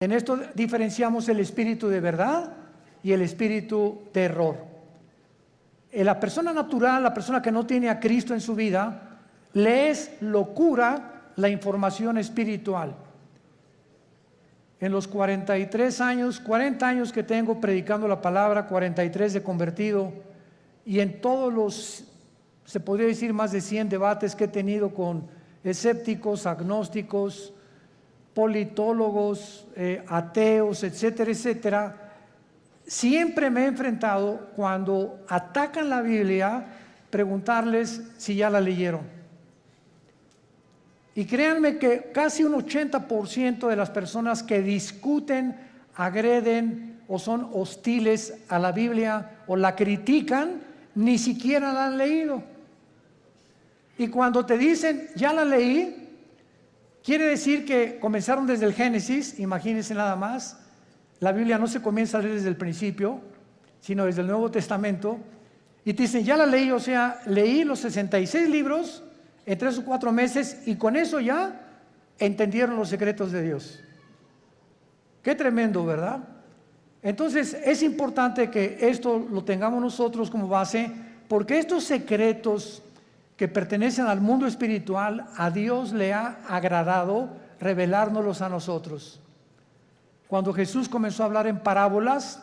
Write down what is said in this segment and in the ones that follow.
En esto diferenciamos el espíritu de verdad y el espíritu de error. La persona natural, la persona que no tiene a Cristo en su vida, le es locura la información espiritual. En los 43 años, 40 años que tengo predicando la palabra, 43 de convertido, y en todos los, se podría decir, más de 100 debates que he tenido con escépticos, agnósticos, politólogos, ateos, etcétera, etcétera, siempre me he enfrentado, cuando atacan la Biblia, preguntarles si ya la leyeron. Y créanme que casi un 80% de las personas que discuten, agreden o son hostiles a la Biblia o la critican, ni siquiera la han leído. Y cuando te dicen, ya la leí, quiere decir que comenzaron desde el Génesis. Imagínense nada más. La Biblia no se comienza a leer desde el principio, sino desde el Nuevo Testamento. Y te dicen, ya la leí, o sea, leí los 66 libros en 3 o 4 meses, y con eso ya entendieron los secretos de Dios. Qué tremendo, ¿verdad? Entonces es importante que esto lo tengamos nosotros como base, porque estos secretos que pertenecen al mundo espiritual, a Dios le ha agradado revelárnoslos a nosotros. Cuando Jesús comenzó a hablar en parábolas,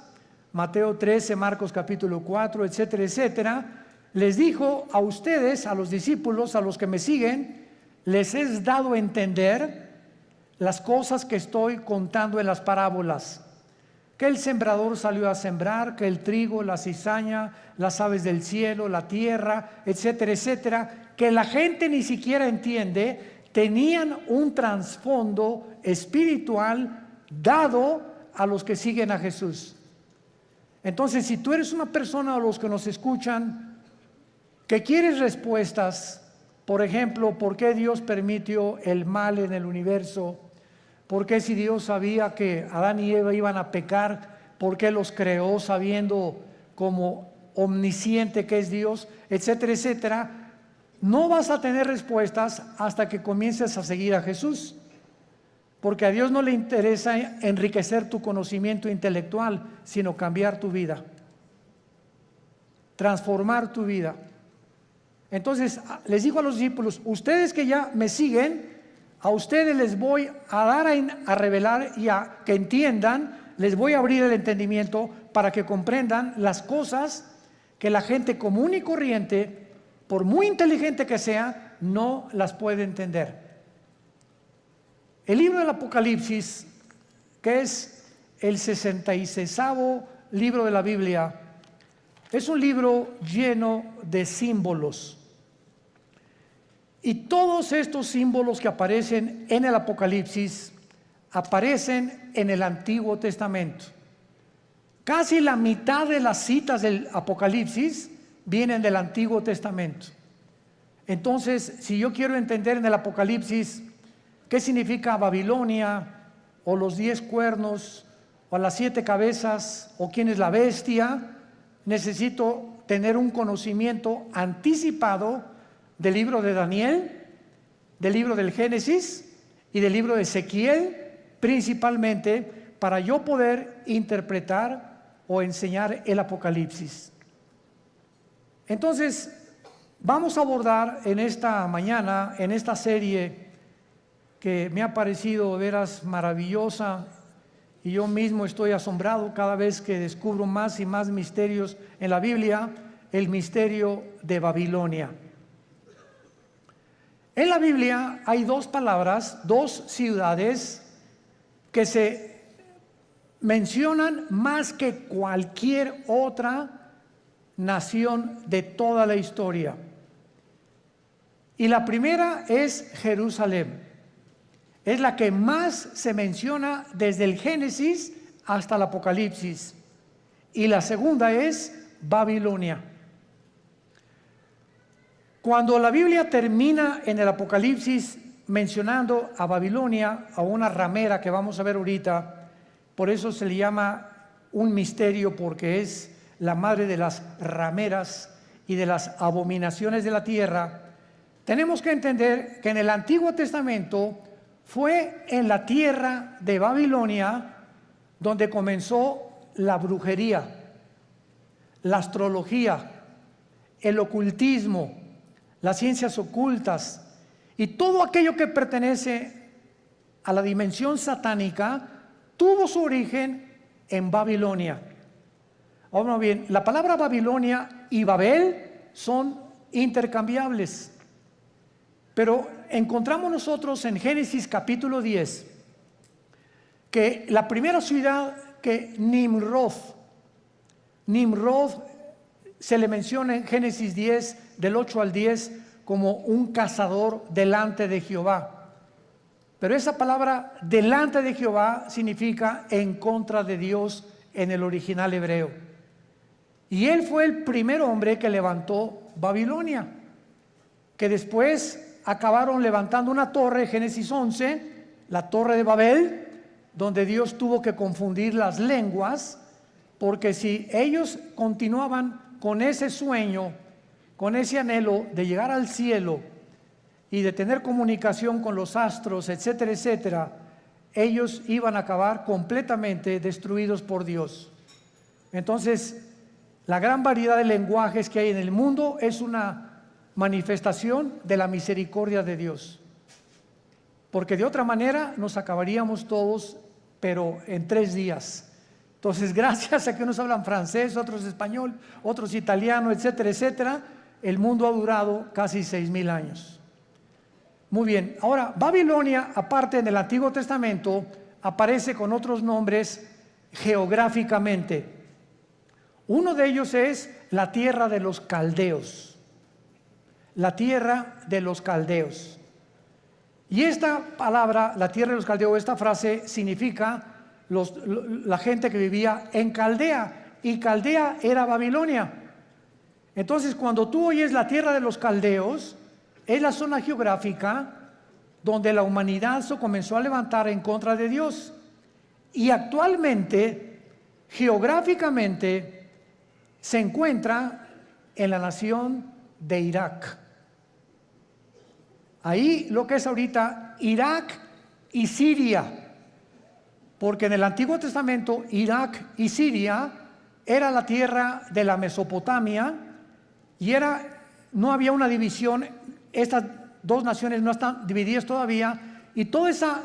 Mateo 13, Marcos capítulo 4, etcétera, etcétera, les dijo a ustedes, a los discípulos, a los que me siguen, les he dado a entender las cosas que estoy contando en las parábolas. Que el sembrador salió a sembrar, que el trigo, la cizaña, las aves del cielo, la tierra, etcétera, etcétera, que la gente ni siquiera entiende, tenían un trasfondo espiritual dado a los que siguen a Jesús. Entonces, si tú eres una persona, o los que nos escuchan, que quieres respuestas, por ejemplo, ¿por qué Dios permitió el mal en el universo? ¿Por qué, si Dios sabía que Adán y Eva iban a pecar, por qué los creó sabiendo como omnisciente que es Dios, etcétera, etcétera? No vas a tener respuestas hasta que comiences a seguir a Jesús, porque a Dios no le interesa enriquecer tu conocimiento intelectual, sino cambiar tu vida, transformar tu vida. Entonces les dijo a los discípulos, ustedes que ya me siguen, a ustedes les voy a dar a revelar y a que entiendan, les voy a abrir el entendimiento para que comprendan las cosas que la gente común y corriente, por muy inteligente que sea, no las puede entender. El libro del Apocalipsis, que es el 66º libro de la Biblia, es un libro lleno de símbolos. Y todos estos símbolos que aparecen en el Apocalipsis aparecen en el Antiguo Testamento. Casi la mitad de las citas del Apocalipsis vienen del Antiguo Testamento. Entonces, si yo quiero entender en el Apocalipsis qué significa Babilonia, o los 10 cuernos, o las 7 cabezas, o quién es la bestia, necesito tener un conocimiento anticipado del libro de Daniel, del libro del Génesis y del libro de Ezequiel, principalmente para yo poder interpretar o enseñar el Apocalipsis. Entonces, vamos a abordar en esta mañana, en esta serie que me ha parecido de veras maravillosa, y yo mismo estoy asombrado cada vez que descubro más y más misterios en la Biblia, el misterio de Babilonia. En la Biblia hay 2 palabras, 2 ciudades que se mencionan más que cualquier otra nación de toda la historia. Y la primera es Jerusalén. Es la que más se menciona desde el Génesis hasta el Apocalipsis. Y la segunda es Babilonia. Cuando la Biblia termina en el Apocalipsis mencionando a Babilonia, a una ramera que vamos a ver ahorita, por eso se le llama un misterio, porque es la madre de las rameras y de las abominaciones de la tierra. Tenemos que entender que en el Antiguo Testamento fue en la tierra de Babilonia donde comenzó la brujería, la astrología, el ocultismo, las ciencias ocultas y todo aquello que pertenece a la dimensión satánica tuvo su origen en Babilonia. Ahora bien, la palabra Babilonia y Babel son intercambiables, pero encontramos nosotros en Génesis capítulo 10 que la primera ciudad que Nimrod se le menciona en Génesis 10 del 8 al 10 como un cazador delante de Jehová. Pero esa palabra delante de Jehová significa en contra de Dios en el original hebreo. Y él fue el primer hombre que levantó Babilonia, que después acabaron levantando una torre, Génesis 11, la torre de Babel, donde Dios tuvo que confundir las lenguas, porque si ellos continuaban con ese sueño, con ese anhelo de llegar al cielo y de tener comunicación con los astros, etcétera, etcétera, ellos iban a acabar completamente destruidos por Dios. Entonces, la gran variedad de lenguajes que hay en el mundo es una manifestación de la misericordia de Dios, porque de otra manera nos acabaríamos todos, pero en 3 días. Entonces, gracias a que unos hablan francés, otros español, otros italiano, etcétera, etcétera, el mundo ha durado casi 6,000 años. Muy bien, ahora Babilonia, aparte en el Antiguo Testamento, aparece con otros nombres geográficamente. Uno de ellos es la tierra de los caldeos. La tierra de los caldeos. Y esta palabra, la tierra de los caldeos, esta frase significa la gente que vivía en Caldea, y Caldea era Babilonia. Entonces, cuando tú oyes la tierra de los caldeos, es la zona geográfica donde la humanidad se comenzó a levantar en contra de Dios. Y actualmente, geográficamente, se encuentra en la nación de Irak. Ahí lo que es ahorita Irak y Siria, porque en el Antiguo Testamento Irak y Siria era la tierra de la Mesopotamia y no había una división, estas dos naciones no están divididas todavía, y toda esa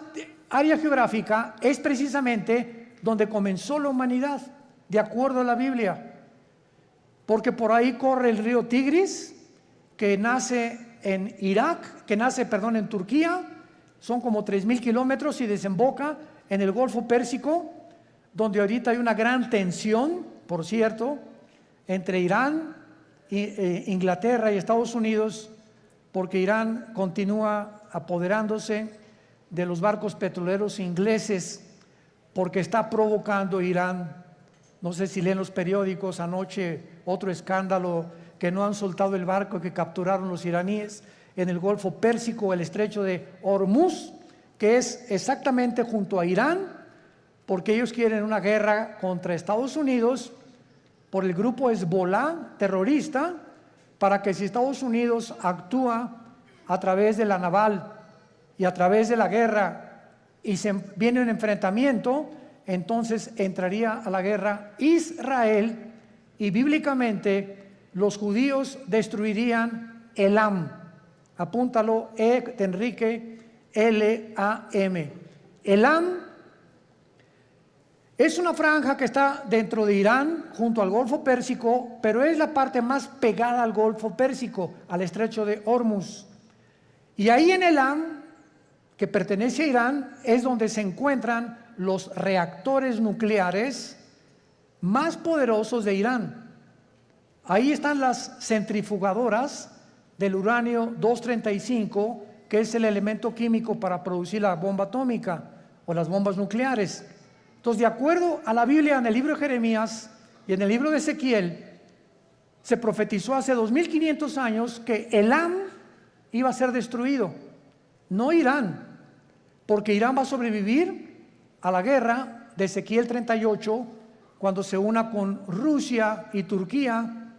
área geográfica es precisamente donde comenzó la humanidad, de acuerdo a la Biblia, porque por ahí corre el río Tigris, que nace en en Turquía, son como 3,000 kilómetros y desemboca en el Golfo Pérsico, donde ahorita hay una gran tensión, por cierto, entre Irán, Inglaterra y Estados Unidos, porque Irán continúa apoderándose de los barcos petroleros ingleses, porque está provocando Irán. No sé si leen los periódicos, anoche otro escándalo, que no han soltado el barco que capturaron los iraníes en el Golfo Pérsico, el estrecho de Hormuz, que es exactamente junto a Irán, porque ellos quieren una guerra contra Estados Unidos por el grupo Hezbollah terrorista, para que si Estados Unidos actúa a través de la naval y a través de la guerra y viene un enfrentamiento, entonces entraría a la guerra Israel, y bíblicamente los judíos destruirían Elam. Apúntalo, de Enrique, L-A-M. Elam es una franja que está dentro de Irán, junto al Golfo Pérsico, pero es la parte más pegada al Golfo Pérsico, al estrecho de Hormuz. Y ahí en Elam, que pertenece a Irán, es donde se encuentran los reactores nucleares más poderosos de Irán. Ahí están las centrifugadoras del uranio 235, que es el elemento químico para producir la bomba atómica o las bombas nucleares. Entonces, de acuerdo a la Biblia, en el libro de Jeremías y en el libro de Ezequiel, se profetizó hace 2500 años que Elam iba a ser destruido, no Irán, porque Irán va a sobrevivir a la guerra de Ezequiel 38 cuando se una con Rusia y Turquía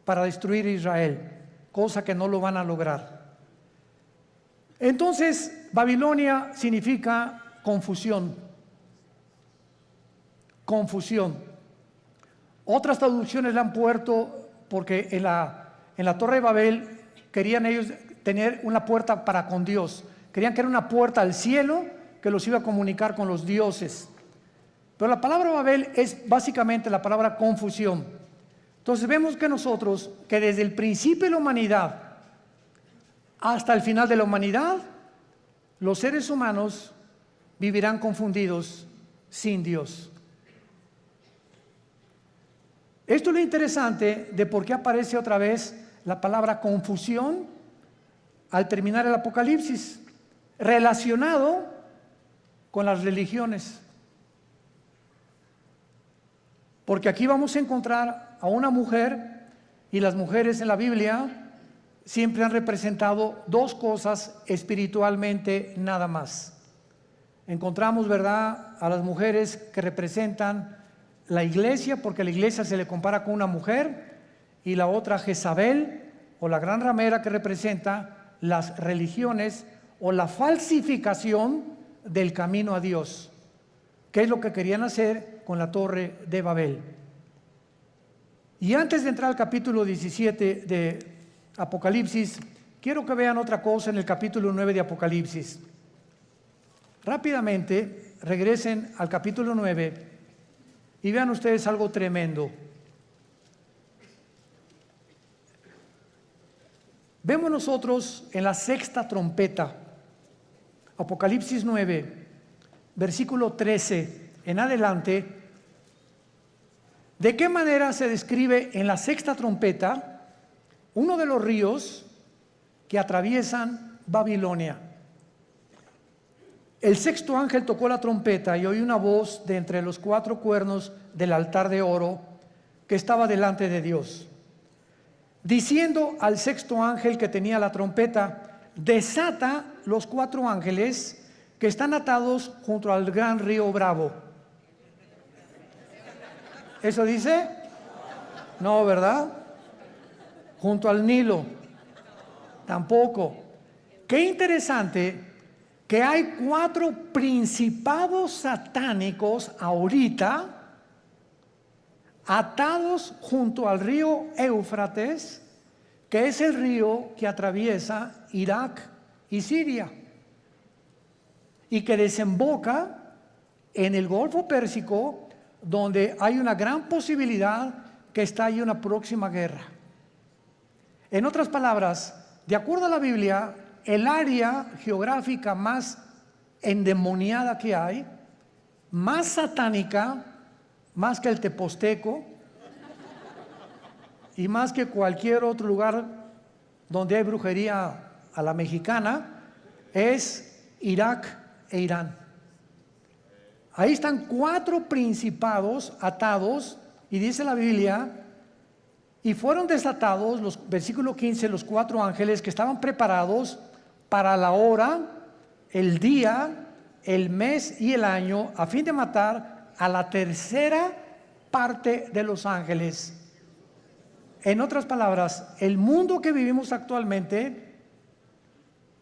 para destruir Israel, cosa que no lo van a lograr. Entonces, Babilonia significa confusión. Confusión. Otras traducciones la han puesto porque en la Torre de Babel querían ellos tener una puerta para con Dios. Querían que era una puerta al cielo que los iba a comunicar con los dioses. Pero la palabra Babel es básicamente la palabra confusión. Entonces vemos que nosotros, que desde el principio de la humanidad hasta el final de la humanidad, los seres humanos vivirán confundidos sin Dios. Esto es lo interesante de por qué aparece otra vez la palabra confusión al terminar el Apocalipsis, relacionado con las religiones. Porque aquí vamos a encontrar a una mujer, y las mujeres en la Biblia siempre han representado dos cosas espiritualmente nada más. Encontramos, ¿verdad?, a las mujeres que representan la iglesia, porque a la iglesia se le compara con una mujer, y la otra Jezabel, o la gran ramera, que representa las religiones o la falsificación del camino a Dios, que es lo que querían hacer con la Torre de Babel. Y antes de entrar al capítulo 17 de Apocalipsis, quiero que vean otra cosa en el capítulo 9 de Apocalipsis. Rápidamente regresen al capítulo 9 y vean ustedes algo tremendo. Vemos nosotros en la sexta trompeta, Apocalipsis 9, versículo 13 en adelante, de qué manera se describe en la sexta trompeta uno de los ríos que atraviesan Babilonia. El sexto ángel tocó la trompeta y oí una voz de entre los cuatro cuernos del altar de oro que estaba delante de Dios, diciendo al sexto ángel que tenía la trompeta: desata los cuatro ángeles que están atados junto al gran río Bravo. ¿Eso dice? No, ¿verdad? Junto al Nilo. Tampoco. Qué interesante que hay cuatro principados satánicos ahorita atados junto al río Éufrates, que es el río que atraviesa Irak y Siria y que desemboca en el Golfo Pérsico, donde hay una gran posibilidad que estalle una próxima guerra. En otras palabras, de acuerdo a la Biblia, el área geográfica más endemoniada que hay, más satánica, más que el Teposteco y más que cualquier otro lugar donde hay brujería a la mexicana, es Irak e Irán. Ahí están cuatro principados atados, y dice la Biblia, y fueron desatados, versículo 15, los cuatro ángeles que estaban preparados para la hora, el día, el mes y el año, a fin de matar a la tercera parte de los ángeles. En otras palabras, el mundo que vivimos actualmente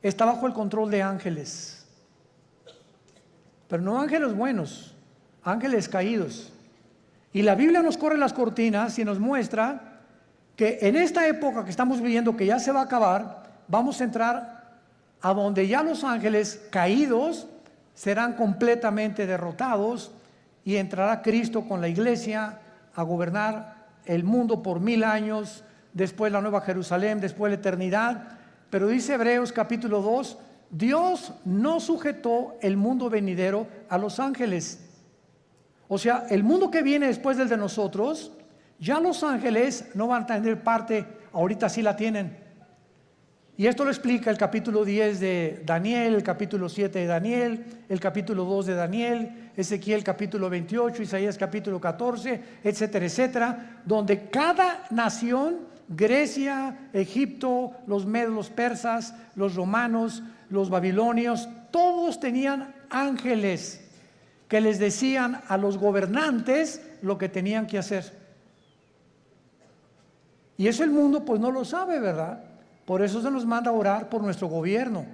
está bajo el control de ángeles. Pero no ángeles buenos, ángeles caídos. Y la Biblia nos corre las cortinas y nos muestra que en esta época que estamos viviendo, que ya se va a acabar, vamos a entrar a donde ya los ángeles caídos serán completamente derrotados y entrará Cristo con la iglesia a gobernar el mundo por 1000 años, después la Nueva Jerusalén, después la eternidad. Pero dice Hebreos capítulo 2, Dios no sujetó el mundo venidero a los ángeles. O sea, el mundo que viene después del de nosotros, ya los ángeles no van a tener parte, ahorita sí la tienen. Y esto lo explica el capítulo 10 de Daniel, el capítulo 7 de Daniel, el capítulo 2 de Daniel, Ezequiel capítulo 28, Isaías capítulo 14, etcétera, etcétera, donde cada nación, Grecia, Egipto, los medos, los persas, los romanos, los babilonios, todos tenían ángeles que les decían a los gobernantes lo que tenían que hacer. Y eso el mundo pues no lo sabe, ¿verdad? Por eso se nos manda a orar por nuestro gobierno.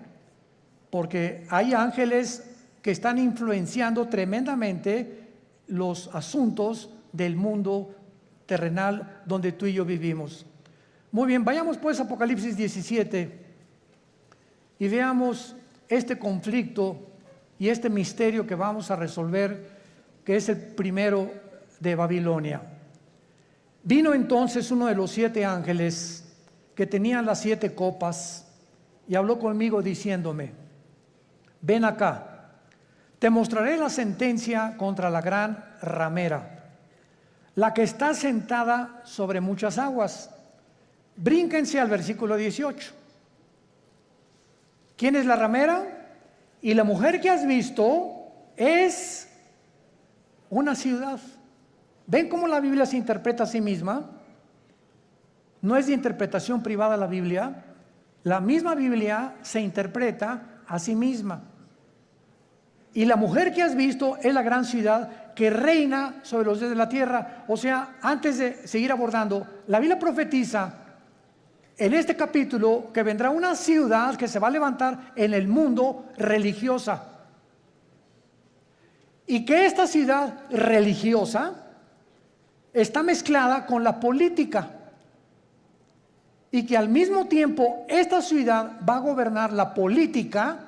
porque hay ángeles que están influenciando tremendamente los asuntos del mundo terrenal donde tú y yo vivimos. Muy bien, vayamos pues a Apocalipsis 17 y veamos este conflicto y este misterio que vamos a resolver, que es el primero de Babilonia. Vino entonces uno de los 7 ángeles que tenían las 7 copas y habló conmigo diciéndome: ven acá, te mostraré la sentencia contra la gran ramera, la que está sentada sobre muchas aguas. Brínquense al versículo 18. ¿Quién es la ramera? Y la mujer que has visto es una ciudad. ¿Ven cómo la Biblia se interpreta a sí misma? No es de interpretación privada la Biblia. La misma Biblia se interpreta a sí misma. Y la mujer que has visto es la gran ciudad que reina sobre los dioses de la tierra. O sea, antes de seguir abordando, la Biblia profetiza en este capítulo que vendrá una ciudad que se va a levantar en el mundo religiosa. Y que esta ciudad religiosa está mezclada con la política. Y que al mismo tiempo esta ciudad va a gobernar la política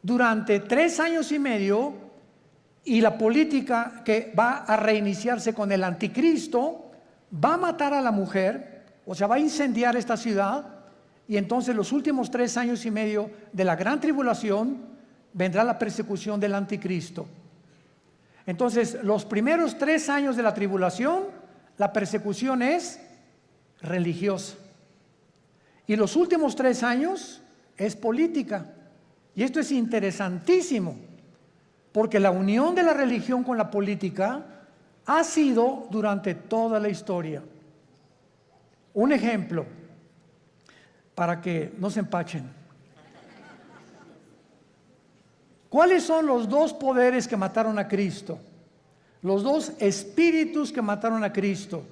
durante 3 años y medio, y la política que va a reiniciarse con el anticristo va a matar a la mujer. O sea, va a incendiar esta ciudad, y entonces los últimos 3 años y medio de la gran tribulación vendrá la persecución del anticristo. Entonces, los primeros 3 años de la tribulación, la persecución es religiosa. Y los últimos 3 años es política. Y esto es interesantísimo, porque la unión de la religión con la política ha sido durante toda la historia. Un ejemplo, para que no se empachen. ¿Cuáles son los 2 poderes que mataron a Cristo? Los 2 espíritus que mataron a Cristo.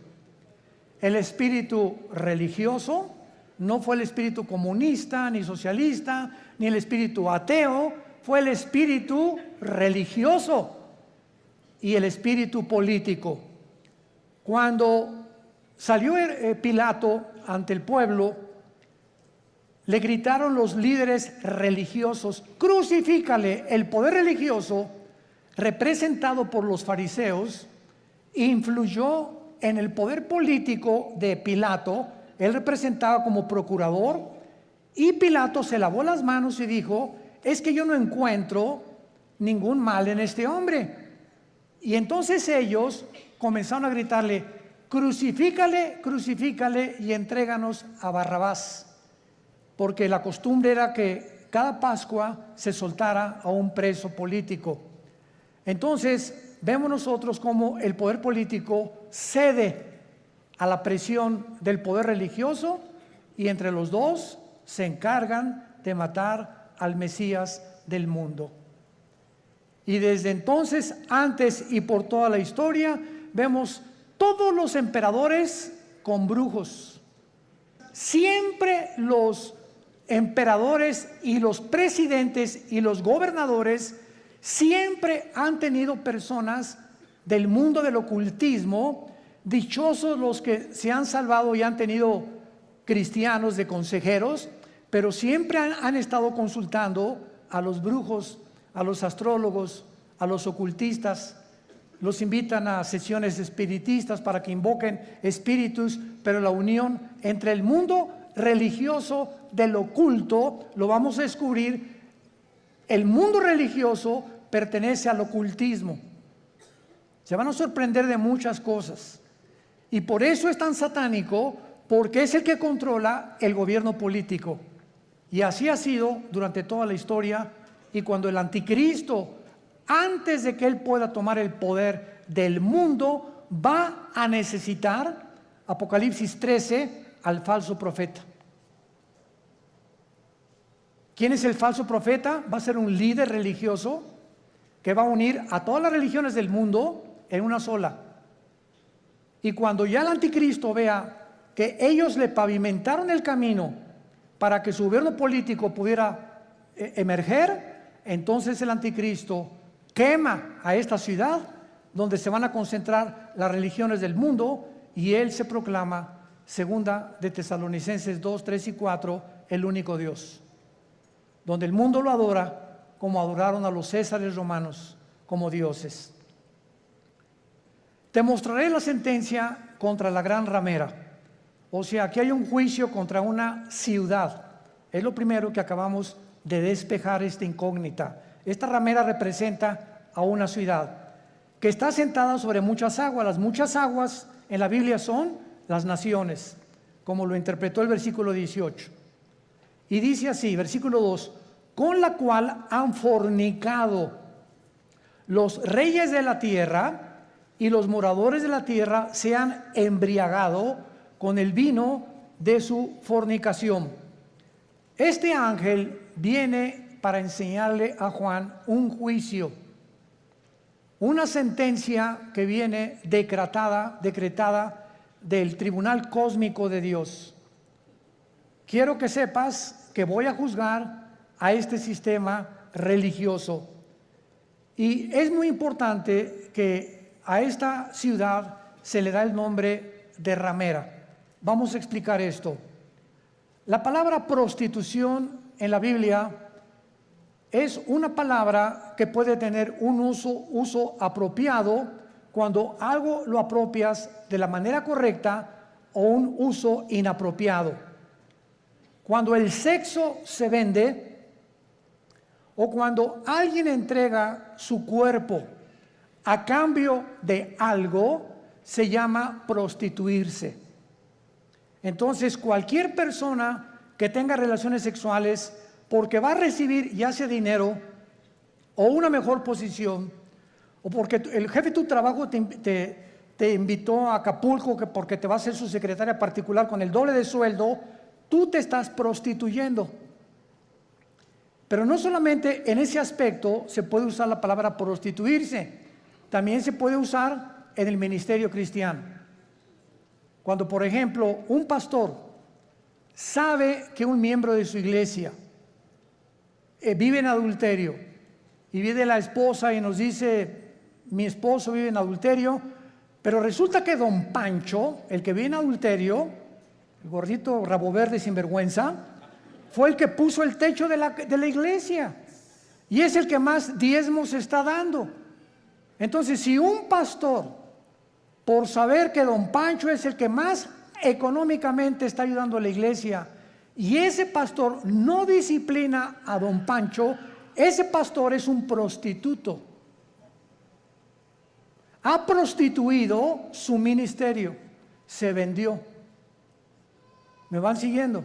El espíritu religioso, no fue el espíritu comunista, ni socialista, ni el espíritu ateo, fue el espíritu religioso y el espíritu político. Cuando salió Pilato ante el pueblo, le gritaron los líderes religiosos: crucifícale. El poder religioso, representado por los fariseos, influyó en el poder político de Pilato. Él representaba como procurador, y Pilato se lavó las manos y dijo: es que yo no encuentro ningún mal en este hombre. Y entonces ellos comenzaron a gritarle: crucifícale, crucifícale y entréganos a Barrabás. Porque la costumbre era que cada Pascua se soltara a un preso político. Entonces vemos nosotros cómo el poder político cede a la presión del poder religioso, y entre los 2 se encargan de matar al Mesías del mundo. Y desde entonces, antes y por toda la historia, vemos todos los emperadores con brujos. Siempre los emperadores y los presidentes y los gobernadores siempre han tenido personas del mundo del ocultismo. Dichosos los que se han salvado y han tenido cristianos de consejeros, pero siempre han estado consultando a los brujos, a los astrólogos, a los ocultistas. Los invitan a sesiones espiritistas para que invoquen espíritus, pero la unión entre el mundo religioso del oculto, lo vamos a descubrir. El mundo religioso pertenece al ocultismo. Se van a sorprender de muchas cosas, y por eso es tan satánico, porque es el que controla el gobierno político. Y así ha sido durante toda la historia. Y cuando el anticristo, antes de que él pueda tomar el poder del mundo, va a necesitar, Apocalipsis 13, al falso profeta. ¿Quién es el falso profeta? Va a ser un líder religioso que va a unir a todas las religiones del mundo en una sola. Y cuando ya el anticristo vea que ellos le pavimentaron el camino para que su gobierno político pudiera emerger, entonces el anticristo quema a esta ciudad donde se van a concentrar las religiones del mundo y él se proclama, segunda de Tesalonicenses 2, 3 y 4, el único Dios, donde el mundo lo adora como adoraron a los césares romanos como dioses. Te mostraré la sentencia contra la gran ramera. O sea, aquí hay un juicio contra una ciudad. Es lo primero que acabamos de despejar esta incógnita. Esta ramera representa a una ciudad que está sentada sobre muchas aguas. Las muchas aguas en la Biblia son las naciones, como lo interpretó el versículo 18. Y dice así, versículo 2, con la cual han fornicado los reyes de la tierra y los moradores de la tierra se han embriagado con el vino de su fornicación. Este ángel viene para enseñarle a Juan un juicio, una sentencia que viene decretada del tribunal cósmico de Dios. Quiero que sepas que voy a juzgar a este sistema religioso. Y es muy importante que a esta ciudad se le da el nombre de ramera. Vamos a explicar esto. La palabra prostitución en la Biblia es una palabra que puede tener un uso apropiado cuando algo lo apropias de la manera correcta o un uso inapropiado. Cuando el sexo se vende o cuando alguien entrega su cuerpo a cambio de algo, se llama prostituirse. Entonces, cualquier persona que tenga relaciones sexuales porque va a recibir ya sea dinero o una mejor posición, o porque el jefe de tu trabajo te invitó a Acapulco porque te va a ser su secretaria particular con el doble de sueldo, tú te estás prostituyendo. Pero no solamente en ese aspecto se puede usar la palabra prostituirse, también se puede usar en el ministerio cristiano. Cuando, por ejemplo, un pastor sabe que un miembro de su iglesia vive en adulterio y viene la esposa y nos dice, mi esposo vive en adulterio, pero resulta que don Pancho, el que vive en adulterio, el gordito rabo verde sinvergüenza, fue el que puso el techo de la iglesia y es el que más diezmos está dando. Entonces, si un pastor, por saber que don Pancho es el que más económicamente está ayudando a la iglesia, y ese pastor no disciplina a don Pancho, ese pastor es un prostituto. Ha prostituido su ministerio, se vendió. ¿Me van siguiendo?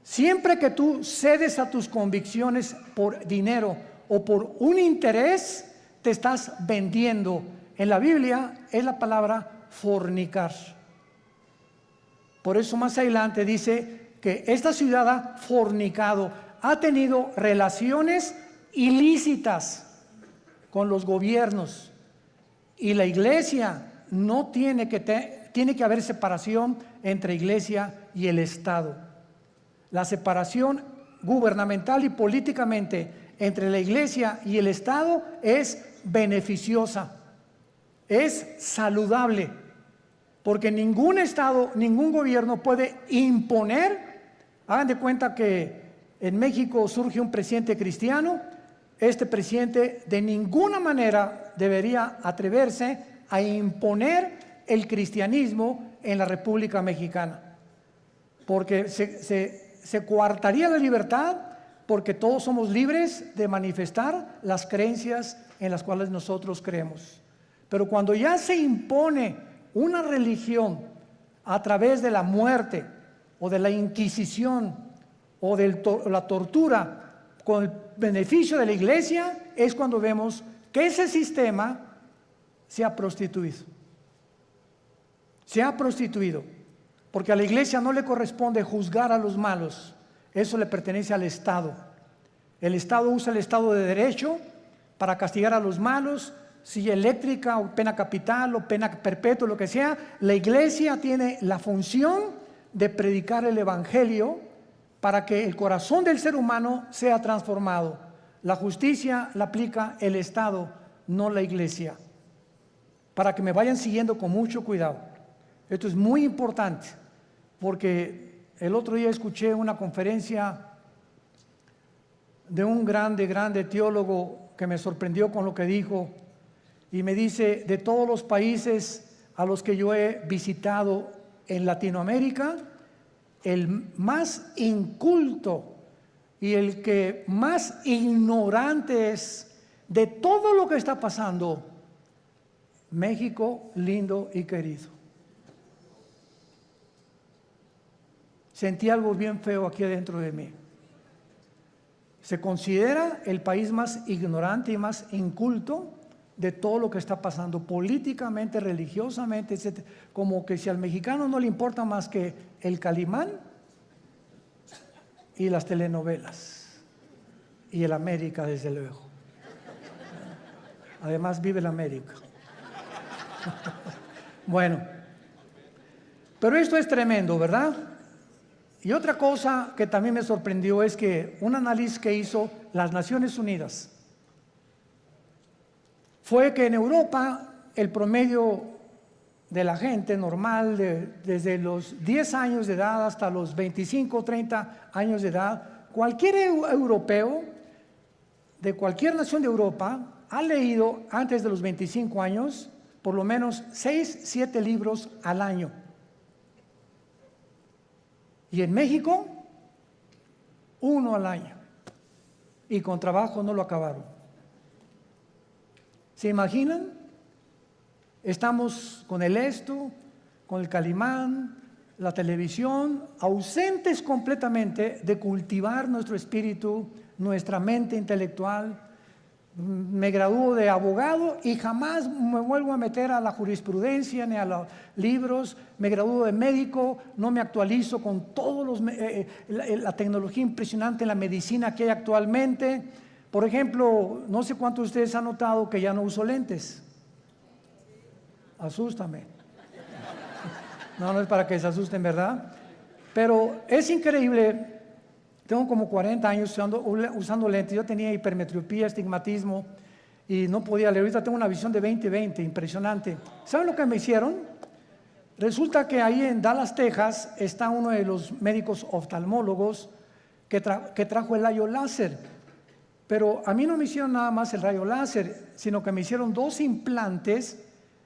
Siempre que tú cedes a tus convicciones por dinero o por un interés, te estás vendiendo. En la Biblia es la palabra fornicar. Por eso más adelante dice que esta ciudad ha fornicado, ha tenido relaciones ilícitas con los gobiernos. Y la iglesia no tiene que haber separación entre iglesia y el Estado. La separación gubernamental y políticamente entre la iglesia y el Estado es beneficiosa, es saludable, porque ningún Estado, ningún gobierno puede imponer. Hagan de cuenta que en México surge un presidente cristiano. Este presidente de ninguna manera debería atreverse a imponer el cristianismo en la República Mexicana, porque se coartaría la libertad, porque todos somos libres de manifestar las creencias en las cuales nosotros creemos. Pero cuando ya se impone una religión a través de la muerte o de la Inquisición o de la tortura con el beneficio de la iglesia, es cuando vemos que ese sistema se ha prostituido. Se ha prostituido, porque a la iglesia no le corresponde juzgar a los malos, eso le pertenece al Estado. El Estado usa el Estado de Derecho para castigar a los malos, silla eléctrica o pena capital o pena perpetua, lo que sea. La iglesia tiene la función de predicar el Evangelio para que el corazón del ser humano sea transformado. La justicia la aplica el Estado, no la iglesia. Para que me vayan siguiendo con mucho cuidado. Esto es muy importante, porque el otro día escuché una conferencia de un grande teólogo que me sorprendió con lo que dijo, y me dice: de todos los países a los que yo he visitado en Latinoamérica, el más inculto y el que más ignorante es de todo lo que está pasando, México lindo y querido. Sentí algo bien feo aquí adentro de mí. Se considera el país más ignorante y más inculto de todo lo que está pasando políticamente, religiosamente, etc. Como que si al mexicano no le importa más que el Calimán y las telenovelas y el América, desde luego. Además vive el América. Bueno, pero esto es tremendo, ¿verdad? Y otra cosa que también me sorprendió es que un análisis que hizo las Naciones Unidas fue que en Europa el promedio de la gente normal, desde los 10 años de edad hasta los 25 o 30 años de edad, cualquier europeo de cualquier nación de Europa ha leído antes de los 25 años por lo menos 6, 7 libros al año. Y en México, 1 al año. Y con trabajo no lo acabaron. ¿Se imaginan? Estamos con el esto, con el Calimán, la televisión, ausentes completamente de cultivar nuestro espíritu, nuestra mente intelectual. Me gradúo de abogado y jamás me vuelvo a meter a la jurisprudencia ni a los libros. Me gradúo de médico, no me actualizo con todos la tecnología impresionante en la medicina que hay actualmente. Por ejemplo, no sé cuántos de ustedes han notado que ya no uso lentes. Asústame. No es para que se asusten, ¿verdad? Pero es increíble. Tengo como 40 años usando lentes. Yo tenía hipermetropía, estigmatismo y no podía leer. Ahorita tengo una visión de 20/20, impresionante. ¿Saben lo que me hicieron? Resulta que ahí en Dallas, Texas, está uno de los médicos oftalmólogos que trajo el rayo láser. Pero a mí no me hicieron nada más el rayo láser, sino que me hicieron 2 implantes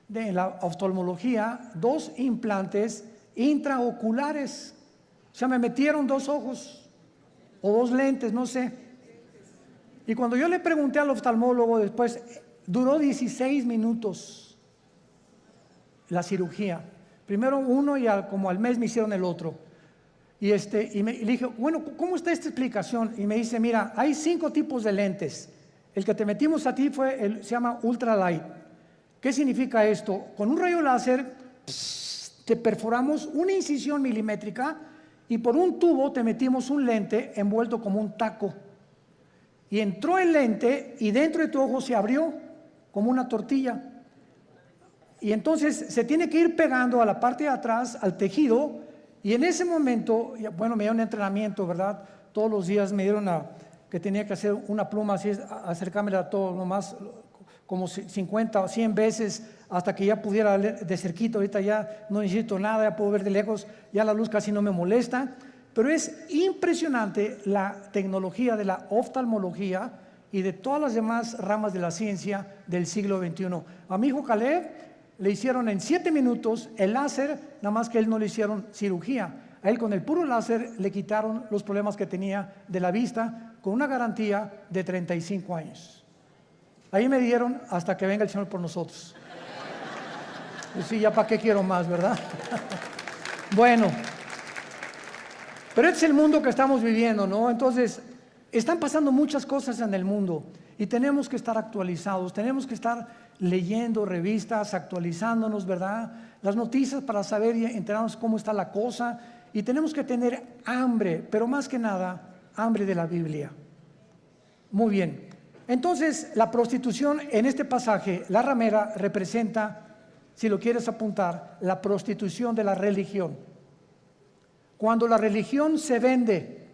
de la oftalmología, 2 implantes intraoculares. O sea, me metieron 2 ojos. O 2 lentes, no sé. Y cuando yo le pregunté al oftalmólogo después, duró 16 minutos la cirugía. Primero uno y como al mes me hicieron el otro. Y le dije, bueno, ¿cómo está esta explicación? Y me dice, mira, hay 5 tipos de lentes. El que te metimos a ti se llama ultralight. ¿Qué significa esto? Con un rayo láser te perforamos una incisión milimétrica y por un tubo te metimos un lente envuelto como un taco. Y entró el lente y dentro de tu ojo se abrió como una tortilla. Y entonces se tiene que ir pegando a la parte de atrás, al tejido, y en ese momento, bueno, me dieron un entrenamiento, ¿verdad? Todos los días me dieron que tenía que hacer una pluma así, acercármela a todo, nomás como 50 o 100 veces hasta que ya pudiera ver de cerquita. Ahorita ya no necesito nada, ya puedo ver de lejos, ya la luz casi no me molesta. Pero es impresionante la tecnología de la oftalmología y de todas las demás ramas de la ciencia del siglo XXI. A mi hijo Caleb le hicieron en 7 minutos el láser, nada más que a él no le hicieron cirugía. A él con el puro láser le quitaron los problemas que tenía de la vista con una garantía de 35 años. Ahí me dieron hasta que venga el Señor por nosotros. Pues sí, ya para qué quiero más, ¿verdad? Bueno, pero este es el mundo que estamos viviendo, ¿no? Entonces, están pasando muchas cosas en el mundo y tenemos que estar actualizados, tenemos que estar leyendo revistas, actualizándonos, ¿verdad? Las noticias para saber y enterarnos cómo está la cosa, y tenemos que tener hambre, pero más que nada, hambre de la Biblia. Muy bien. Entonces, la prostitución en este pasaje, la ramera, representa, si lo quieres apuntar, la prostitución de la religión. Cuando la religión se vende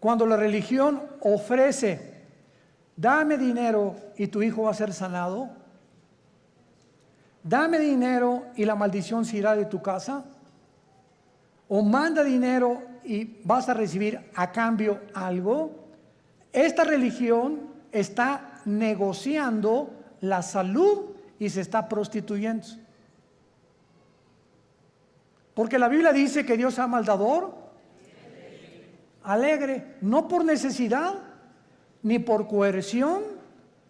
Cuando la religión ofrece, dame dinero y tu hijo va a ser sanado, dame dinero y la maldición se irá de tu casa, o manda dinero y vas a recibir a cambio algo, esta religión está negociando la salud y se está prostituyendo. Porque la Biblia dice que Dios ama al dador alegre, no por necesidad, ni por coerción,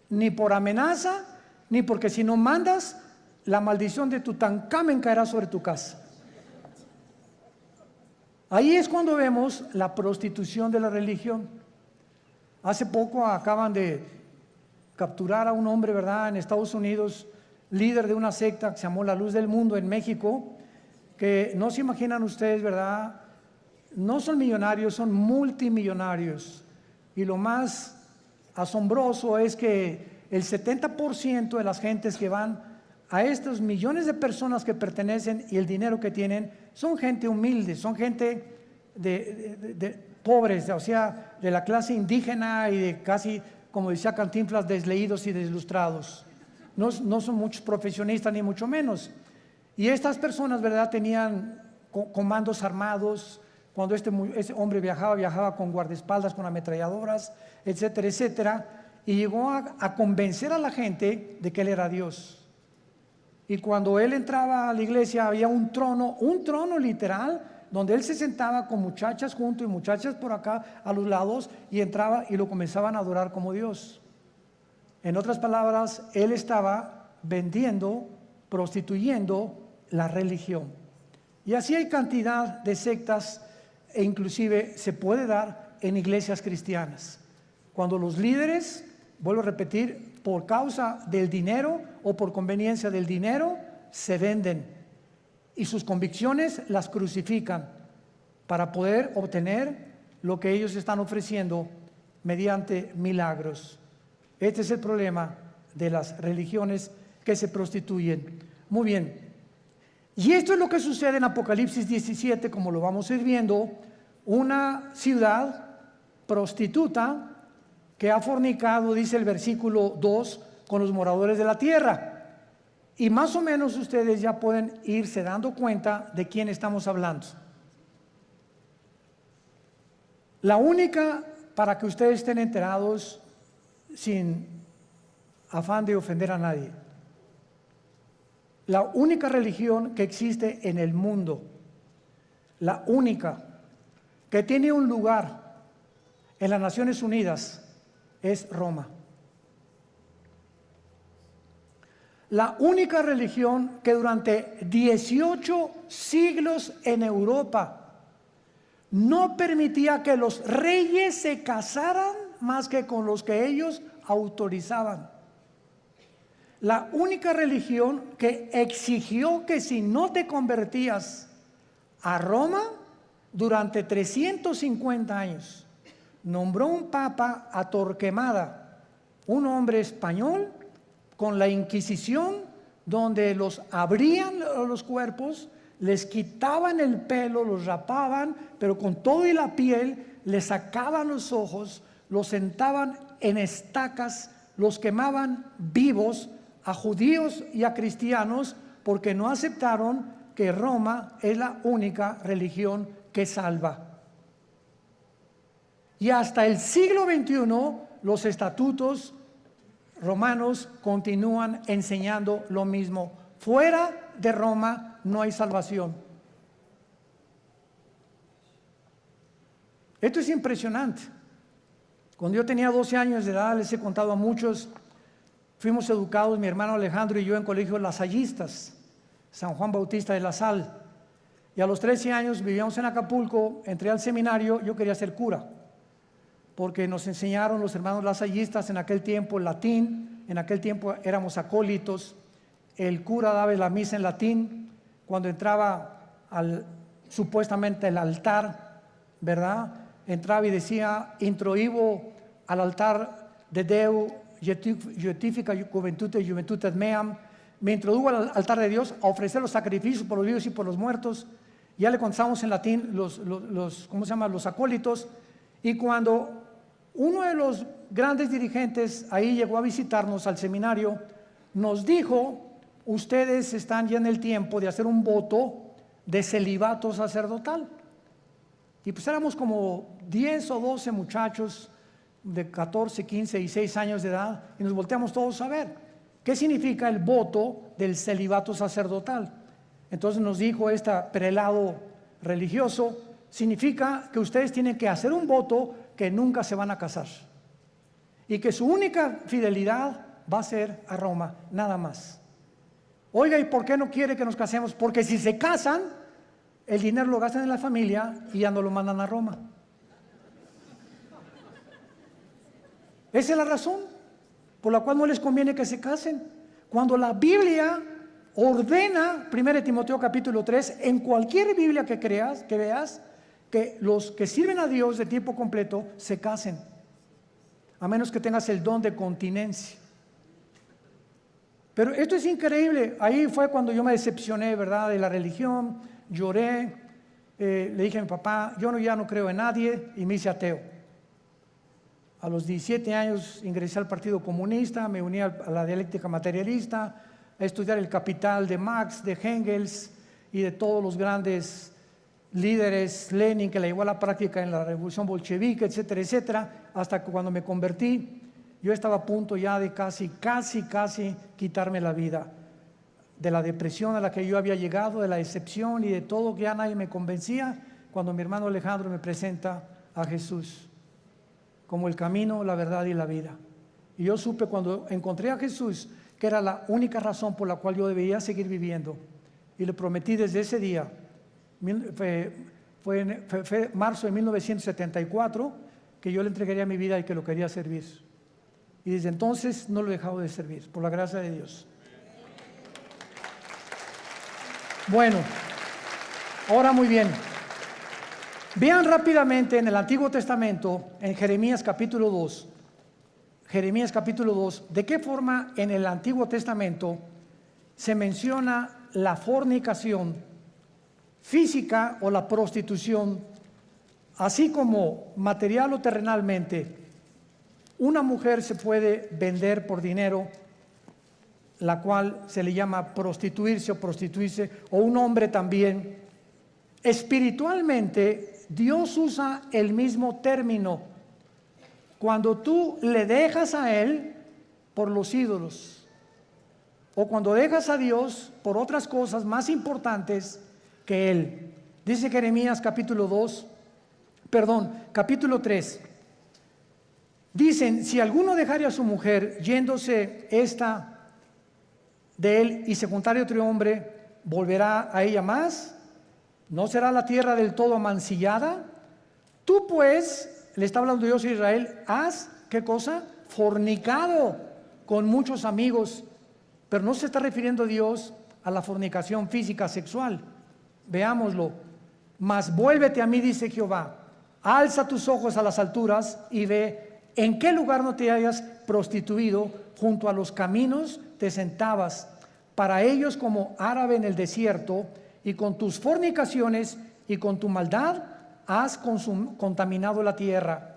ni por amenaza, ni porque si no mandas, la maldición de Tutankamen caerá sobre tu casa. Ahí es cuando vemos la prostitución de la religión. Hace poco acaban de capturar a un hombre, ¿verdad?, en Estados Unidos, líder de una secta que se llamó La Luz del Mundo en México, que no se imaginan ustedes, ¿verdad? No son millonarios, son multimillonarios. Y lo más asombroso es que el 70% de las gentes que van a estos millones de personas que pertenecen y el dinero que tienen son gente humilde, son gente de pobres, o sea, de la clase indígena y de casi, como decía Cantinflas, desleídos y deslustrados. No son muchos profesionistas ni mucho menos. Y estas personas, ¿verdad?, tenían comandos armados. Cuando este hombre viajaba con guardaespaldas, con ametralladoras, etcétera, etcétera, y llegó a convencer a la gente de que él era Dios. Y cuando él entraba a la iglesia había un trono literal, donde él se sentaba con muchachas junto y muchachas por acá a los lados, y entraba y lo comenzaban a adorar como Dios. En otras palabras, él estaba vendiendo, prostituyendo la religión. Y así hay cantidad de sectas, e inclusive se puede dar en iglesias cristianas. Cuando los líderes, vuelvo a repetir, por causa del dinero o por conveniencia del dinero, se venden y sus convicciones las crucifican para poder obtener lo que ellos están ofreciendo mediante milagros. Este es el problema de las religiones que se prostituyen. Muy bien. Y esto es lo que sucede en Apocalipsis 17, como lo vamos a ir viendo, una ciudad prostituta que ha fornicado, dice el versículo 2, con los moradores de la tierra. Y más o menos ustedes ya pueden irse dando cuenta de quién estamos hablando. La única, para que ustedes estén enterados, sin afán de ofender a nadie, la única religión que existe en el mundo, la única que tiene un lugar en las Naciones Unidas, es Roma. La única religión que durante 18 siglos en Europa no permitía que los reyes se casaran más que con los que ellos autorizaban. La única religión que exigió que si no te convertías a Roma durante 350 años, nombró un papa a Torquemada, un hombre español, con la Inquisición, donde los abrían los cuerpos, les quitaban el pelo, los rapaban, pero con todo y la piel, les sacaban los ojos, los sentaban en estacas, los quemaban vivos a judíos y a cristianos, porque no aceptaron que Roma es la única religión que salva. Y hasta el siglo XXI los estatutos romanos continúan enseñando lo mismo. Fuera de Roma no hay salvación. Esto es impresionante. Cuando yo tenía 12 años de edad, les he contado a muchos, fuimos educados, mi hermano Alejandro y yo, en colegios lasallistas, San Juan Bautista de la Sal. Y a los 13 años vivíamos en Acapulco, entré al seminario, yo quería ser cura, porque nos enseñaron los hermanos lasallistas en aquel tiempo el latín, en aquel tiempo éramos acólitos, el cura daba la misa en latín, cuando entraba supuestamente al altar, ¿verdad?, entraba y decía, introibo al altar de Deu, Justifica Juventudes Meam, me introdujo al altar de Dios a ofrecer los sacrificios por los vivos y por los muertos. Ya le contamos en latín los ¿cómo se llama?, los acólitos, Y cuando uno de los grandes dirigentes ahí llegó a visitarnos al seminario, nos dijo: ustedes están ya en el tiempo de hacer un voto de celibato sacerdotal. Y pues éramos como 10 o 12 muchachos de 14, 15 y 6 años de edad, y nos volteamos todos a ver qué significa el voto del celibato sacerdotal. Entonces nos dijo este prelado religioso: significa que ustedes tienen que hacer un voto que nunca se van a casar y que su única fidelidad va a ser a Roma, nada más. Oiga, ¿y por qué no quiere que nos casemos? Porque si se casan, el dinero lo gastan en la familia y ya no lo mandan a Roma. Esa es la razón por la cual no les conviene que se casen. Cuando la Biblia ordena, 1 Timoteo capítulo 3, en cualquier Biblia que veas, que los que sirven a Dios de tiempo completo se casen, a menos que tengas el don de continencia. Pero esto es increíble. Ahí fue cuando yo me decepcioné, ¿verdad?, de la religión. Lloré, le dije a mi papá: yo ya no creo en nadie, y me hice ateo. A los 17 años ingresé al Partido Comunista, me uní a la dialéctica materialista, a estudiar el Capital de Marx, de Engels y de todos los grandes líderes, Lenin, que la llevó a la práctica en la revolución bolchevique, etcétera, etcétera, hasta que cuando me convertí, yo estaba a punto ya de casi quitarme la vida, de la depresión a la que yo había llegado, de la decepción y de todo, que ya nadie me convencía, cuando mi hermano Alejandro me presenta a Jesús como el camino, la verdad y la vida. Y yo supe, cuando encontré a Jesús, que era la única razón por la cual yo debía seguir viviendo, y le prometí desde ese día. Fue marzo de 1974 que yo le entregaría mi vida y que lo quería servir. Y desde entonces no lo he dejado de servir, por la gracia de Dios. Bueno, ahora muy bien. Vean rápidamente en el Antiguo Testamento, en Jeremías capítulo 2, de qué forma en el Antiguo Testamento se menciona la fornicación física o la prostitución, así como material o terrenalmente. Una mujer se puede vender por dinero, la cual se le llama prostituirse o prostituirse, o un hombre también. Espiritualmente, Dios usa el mismo término cuando tú le dejas a Él por los ídolos, o cuando dejas a Dios por otras cosas más importantes que Él. Dice Jeremías capítulo 3. Dicen: si alguno dejare a su mujer, yéndose esta de él, y se juntare otro hombre, ¿volverá a ella más? ¿No será la tierra del todo amancillada? Tú pues, le está hablando Dios a Israel, has, ¿qué cosa? Fornicado con muchos amigos. Pero no se está refiriendo Dios a la fornicación física sexual. Veámoslo. Mas vuélvete a mí, dice Jehová, alza tus ojos a las alturas y ve en qué lugar no te hayas prostituido. Junto a los caminos te sentabas, para ellos como árabe en el desierto, y con tus fornicaciones y con tu maldad has contaminado la tierra.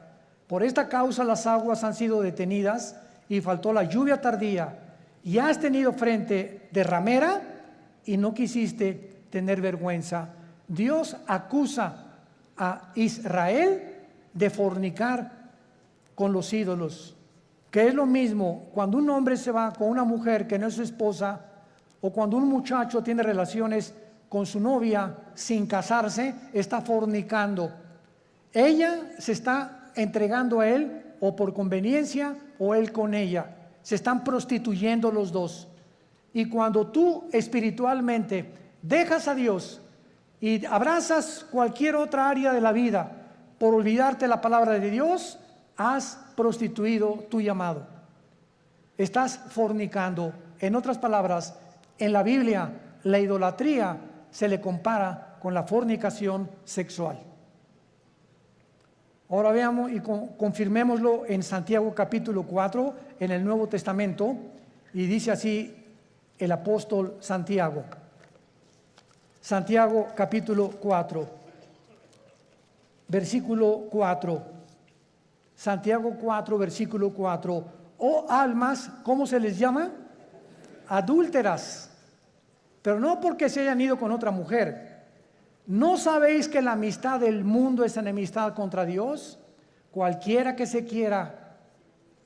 Por esta causa las aguas han sido detenidas y faltó la lluvia tardía, y has tenido frente de ramera y no quisiste tener vergüenza. Dios acusa a Israel de fornicar con los ídolos, que es lo mismo cuando un hombre se va con una mujer que no es su esposa, o cuando un muchacho tiene relaciones con su novia sin casarse, está fornicando. Ella se está entregando a él o por conveniencia, o él con ella. Se están prostituyendo los dos. Y cuando tú espiritualmente dejas a Dios y abrazas cualquier otra área de la vida por olvidarte la palabra de Dios, has prostituido tu llamado. Estás fornicando. En otras palabras, en la Biblia, la idolatría se le compara con la fornicación sexual. Ahora veamos y confirmémoslo en Santiago capítulo 4, en el Nuevo Testamento, y dice así el apóstol Santiago. Santiago capítulo 4, versículo 4. Santiago 4, versículo 4. Oh almas, ¿cómo se les llama? Adúlteras. Pero no porque se hayan ido con otra mujer. ¿No sabéis que la amistad del mundo es enemistad contra Dios? Cualquiera que se quiera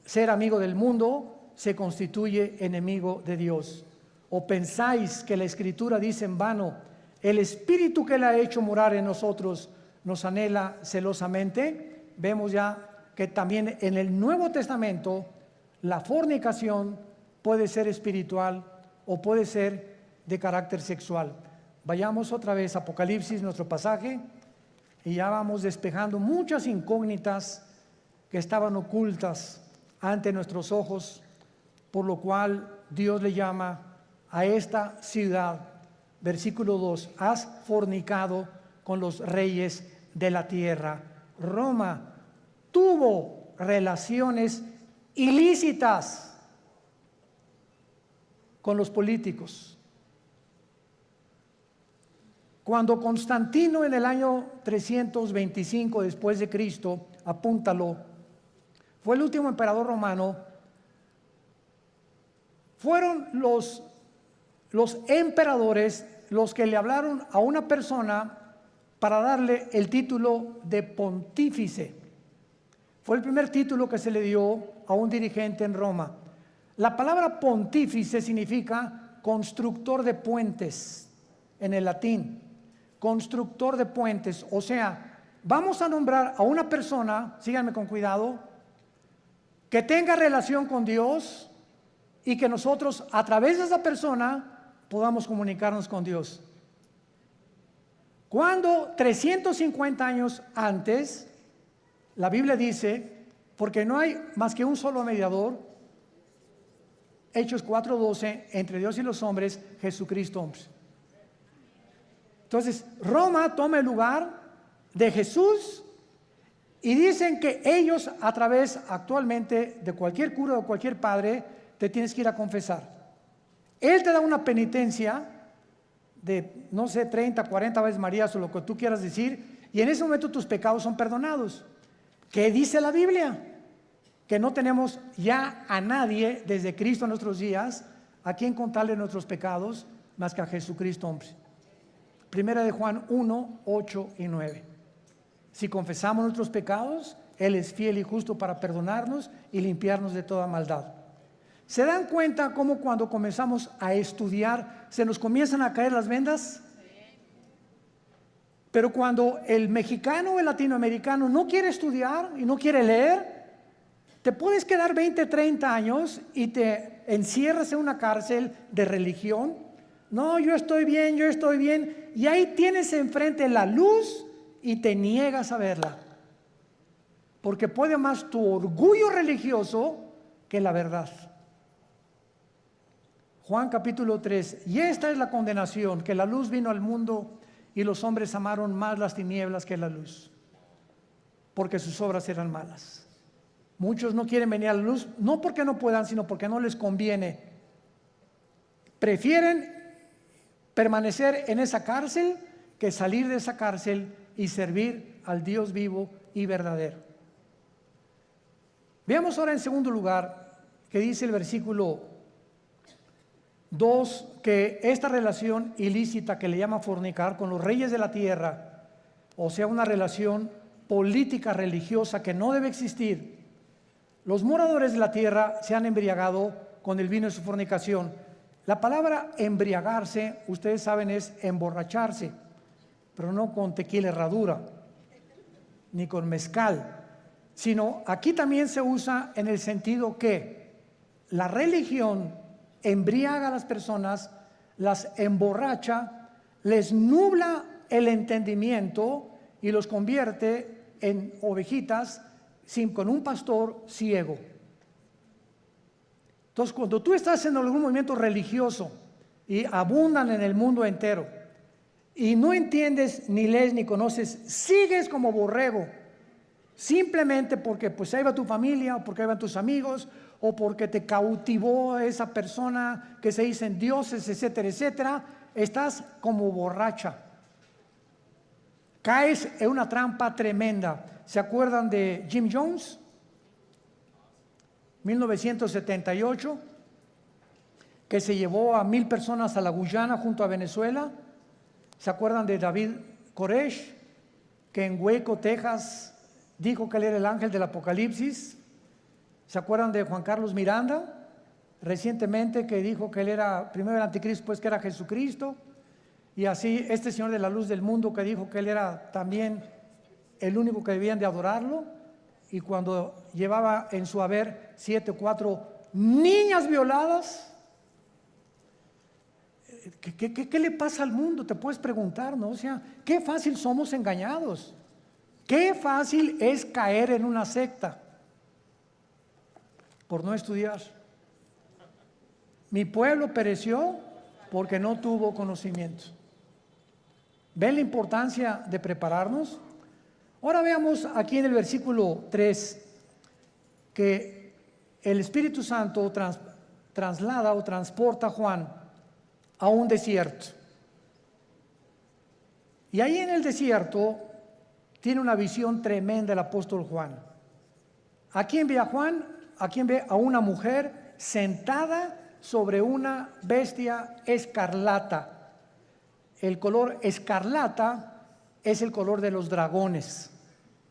ser amigo del mundo se constituye enemigo de Dios. ¿O pensáis que la Escritura dice en vano, el Espíritu que Él ha hecho morar en nosotros nos anhela celosamente? Vemos ya que también en el Nuevo Testamento la fornicación puede ser espiritual o puede ser de carácter sexual. Vayamos otra vez a Apocalipsis, nuestro pasaje, y ya vamos despejando muchas incógnitas que estaban ocultas ante nuestros ojos, por lo cual Dios le llama a esta ciudad, versículo 2, has fornicado con los reyes de la tierra. Roma tuvo relaciones ilícitas con los políticos. Cuando Constantino en el año 325 después de Cristo, apúntalo, fue el último emperador romano, fueron los emperadores los que le hablaron a una persona para darle el título de pontífice. Fue el primer título que se le dio a un dirigente en Roma. La palabra pontífice significa constructor de puentes en el latín. Constructor de puentes, o sea, vamos a nombrar a una persona, síganme con cuidado, que tenga relación con Dios y que nosotros a través de esa persona podamos comunicarnos con Dios. Cuando 350 años antes, la Biblia dice, porque no hay más que un solo mediador, Hechos 4:12, entre Dios y los hombres, Jesucristo. Entonces, Roma toma el lugar de Jesús y dicen que ellos a través actualmente de cualquier cura o cualquier padre te tienes que ir a confesar. Él te da una penitencia de, no sé, 30, 40 veces María o lo que tú quieras decir, y en ese momento tus pecados son perdonados. ¿Qué dice la Biblia? Que no tenemos ya a nadie desde Cristo en nuestros días a quien contarle nuestros pecados más que a Jesucristo, hombre. Primera de Juan 1, 8 y 9. Si confesamos nuestros pecados, Él es fiel y justo para perdonarnos y limpiarnos de toda maldad. ¿Se dan cuenta cómo cuando comenzamos a estudiar se nos comienzan a caer las vendas? Pero cuando el mexicano o el latinoamericano no quiere estudiar y no quiere leer, te puedes quedar 20, 30 años y te encierras en una cárcel de religión. No, yo estoy bien, y ahí tienes enfrente la luz y te niegas a verla, porque puede más tu orgullo religioso que la verdad. Juan capítulo 3, y esta es la condenación, que la luz vino al mundo y los hombres amaron más las tinieblas que la luz, porque sus obras eran malas. Muchos no quieren venir a la luz, no porque no puedan, sino porque no les conviene. Prefieren permanecer en esa cárcel que salir de esa cárcel y servir al Dios vivo y verdadero. Veamos ahora en segundo lugar que dice el versículo 2, que esta relación ilícita que le llama fornicar con los reyes de la tierra, o sea, una relación política religiosa que no debe existir. Los moradores de la tierra se han embriagado con el vino de su fornicación. La palabra embriagarse, ustedes saben, es emborracharse, pero no con tequila herradura, ni con mezcal, sino aquí también se usa en el sentido que la religión embriaga a las personas, las emborracha, les nubla el entendimiento y los convierte en ovejitas con un pastor ciego. Entonces, cuando tú estás en algún movimiento religioso y abundan en el mundo entero y no entiendes, ni lees, ni conoces, sigues como borrego, simplemente porque pues ahí va tu familia, o porque ahí van tus amigos, o porque te cautivó esa persona que se dicen dioses, etcétera, etcétera, estás como borracha. Caes en una trampa tremenda. ¿Se acuerdan de Jim Jones? 1978, que se llevó a 1,000 personas a la Guyana junto a Venezuela. ¿Se acuerdan de David Koresh, que en Waco, Texas, dijo que él era el ángel del Apocalipsis? ¿Se acuerdan de Juan Carlos Miranda, recientemente, que dijo que él era primero el anticristo, pues que era Jesucristo? Y así este señor de la luz del mundo, que dijo que él era también el único que debían de adorarlo, y cuando llevaba en su haber 7 o 4 niñas violadas. ¿Qué le pasa al mundo? Te puedes preguntar, ¿no? O sea, qué fácil somos engañados. Qué fácil es caer en una secta por no estudiar. Mi pueblo pereció porque no tuvo conocimiento. ¿Ven la importancia de prepararnos? Ahora veamos aquí en el versículo 3 que el Espíritu Santo traslada o transporta a Juan a un desierto. Y ahí en el desierto tiene una visión tremenda el apóstol Juan. ¿A quién ve a Juan? ¿A quién ve? A una mujer sentada sobre una bestia escarlata. El color escarlata es el color de los dragones.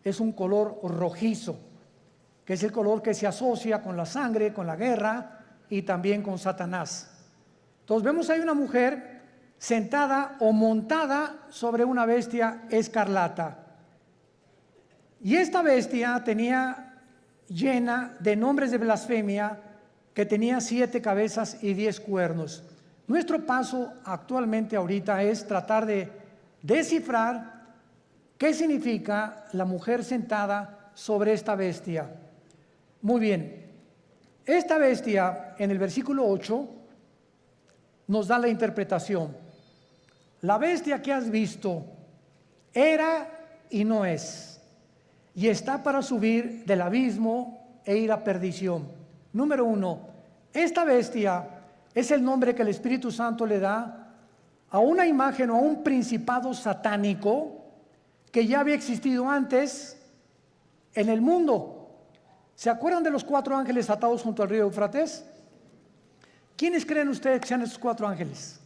Es un color rojizo, que es el color que se asocia con la sangre, con la guerra y también con Satanás. Entonces vemos ahí una mujer sentada o montada sobre una bestia escarlata. Y esta bestia tenía llena de nombres de blasfemia, que tenía 7 cabezas y 10 cuernos. Nuestro paso actualmente ahorita es tratar de descifrar qué significa la mujer sentada sobre esta bestia. Muy bien, esta bestia en el versículo 8 nos da la interpretación. La bestia que has visto era y no es, y está para subir del abismo e ir a perdición. Número 1, esta bestia es el nombre que el Espíritu Santo le da a una imagen o a un principado satánico que ya había existido antes en el mundo. ¿Se acuerdan de los 4 ángeles atados junto al río Éufrates? ¿Quiénes creen ustedes que sean esos 4 ángeles?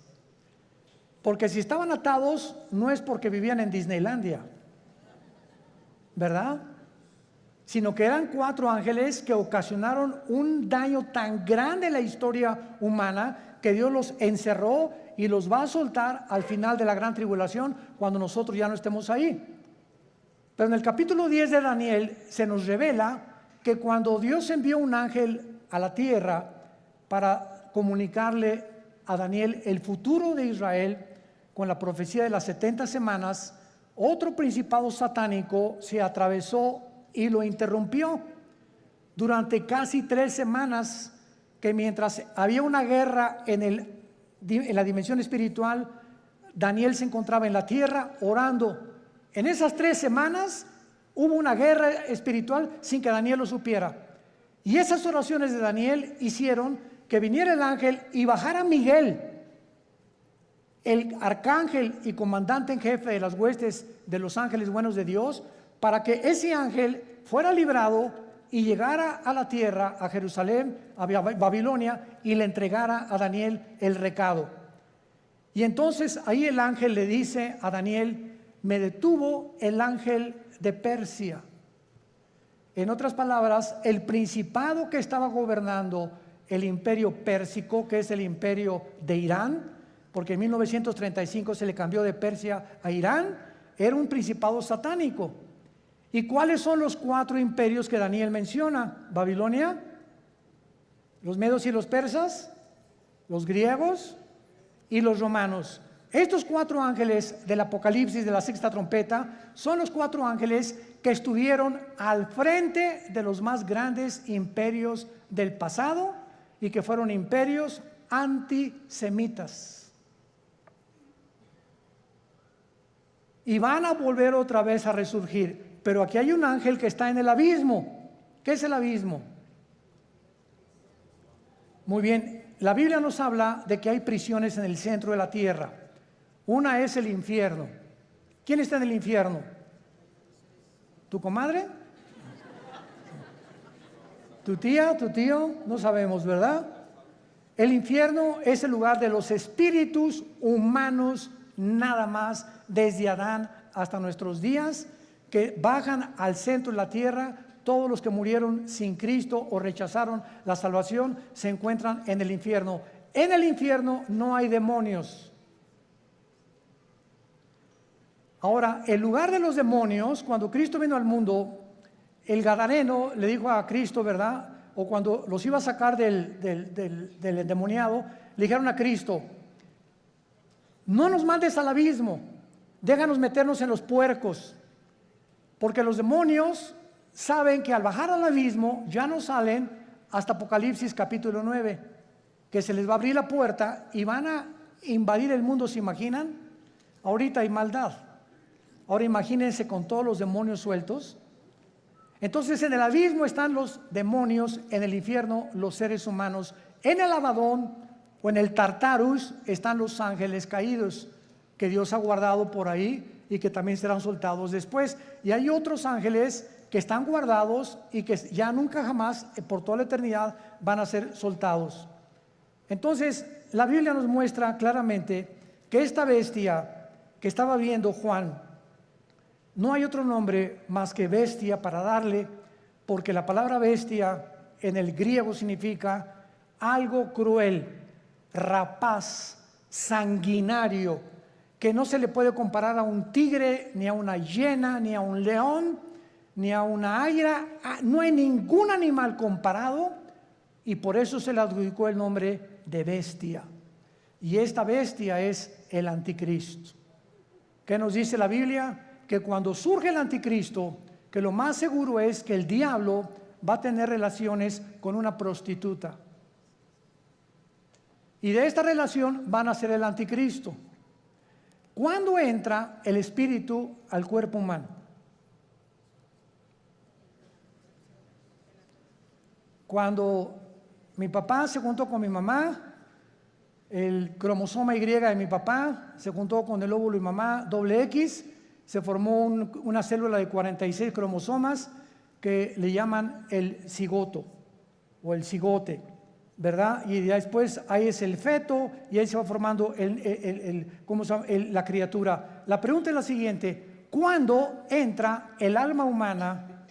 Porque si estaban atados, no es porque vivían en Disneylandia, ¿verdad? Sino que eran 4 ángeles que ocasionaron un daño tan grande en la historia humana que Dios los encerró y los va a soltar al final de la gran tribulación, cuando nosotros ya no estemos ahí. Pero en el capítulo 10 de Daniel se nos revela que cuando Dios envió un ángel a la tierra para comunicarle a Daniel el futuro de Israel con la profecía de las 70 semanas, otro principado satánico se atravesó y lo interrumpió durante casi 3 semanas, que mientras había una guerra en la dimensión espiritual, Daniel se encontraba en la tierra orando. En esas 3 semanas hubo una guerra espiritual sin que Daniel lo supiera. Y esas oraciones de Daniel hicieron que viniera el ángel y bajara Miguel, el arcángel y comandante en jefe de las huestes de los ángeles buenos de Dios, para que ese ángel fuera librado y llegara a la tierra, a Jerusalén, a Babilonia, y le entregara a Daniel el recado. Y entonces ahí el ángel le dice a Daniel: me detuvo el ángel de Persia. En otras palabras, el principado que estaba gobernando el imperio pérsico, que es el imperio de Irán, porque en 1935 se le cambió de Persia a Irán, era un principado satánico. ¿Y cuáles son los 4 imperios que Daniel menciona? Babilonia, los medos y los persas, los griegos y los romanos. Estos 4 ángeles del Apocalipsis de la 6ª trompeta son los 4 ángeles que estuvieron al frente de los más grandes imperios del pasado y que fueron imperios antisemitas. Y van a volver otra vez a resurgir. Pero aquí hay un ángel que está en el abismo. ¿Qué es el abismo? Muy bien, la Biblia nos habla de que hay prisiones en el centro de la tierra. Una es el infierno. ¿Quién está en el infierno? ¿Tu comadre? ¿Tu tía, tu tío? No sabemos, ¿verdad? El infierno es el lugar de los espíritus humanos, nada más, desde Adán hasta nuestros días, que bajan al centro de la tierra. Todos los que murieron sin Cristo o rechazaron la salvación se encuentran en el infierno. En el infierno no hay demonios. Ahora, el lugar de los demonios, cuando Cristo vino al mundo, el gadareno le dijo a Cristo, ¿verdad? O cuando los iba a sacar del endemoniado, le dijeron a Cristo: no nos mandes al abismo, déjanos meternos en los puercos, porque los demonios saben que al bajar al abismo ya no salen hasta Apocalipsis capítulo 9, que se les va a abrir la puerta y van a invadir el mundo. ¿Se imaginan? Ahorita hay maldad. Ahora imagínense con todos los demonios sueltos. Entonces en el abismo están los demonios, en el infierno los seres humanos, en el Abadón o en el Tartarus están los ángeles caídos que Dios ha guardado por ahí y que también serán soltados después. Y hay otros ángeles que están guardados y que ya nunca jamás, por toda la eternidad, van a ser soltados. Entonces la Biblia nos muestra claramente que esta bestia que estaba viendo Juan, no hay otro nombre más que bestia para darle, porque la palabra bestia en el griego significa algo cruel, rapaz, sanguinario, que no se le puede comparar a un tigre, ni a una hiena, ni a un león, ni a una águila. No hay ningún animal comparado, y por eso se le adjudicó el nombre de bestia. Y esta bestia es el anticristo. ¿Qué nos dice la Biblia? Que cuando surge el anticristo, que lo más seguro es que el diablo va a tener relaciones con una prostituta. Y de esta relación van a ser el anticristo. ¿Cuándo entra el espíritu al cuerpo humano? Cuando mi papá se juntó con mi mamá, el cromosoma Y de mi papá se juntó con el óvulo de mi mamá, doble X, se formó una célula de 46 cromosomas que le llaman el cigoto o el cigote, ¿verdad? Y después ahí es el feto y ahí se va formando ¿cómo se llama? La criatura. La pregunta es la siguiente: ¿cuándo entra el alma humana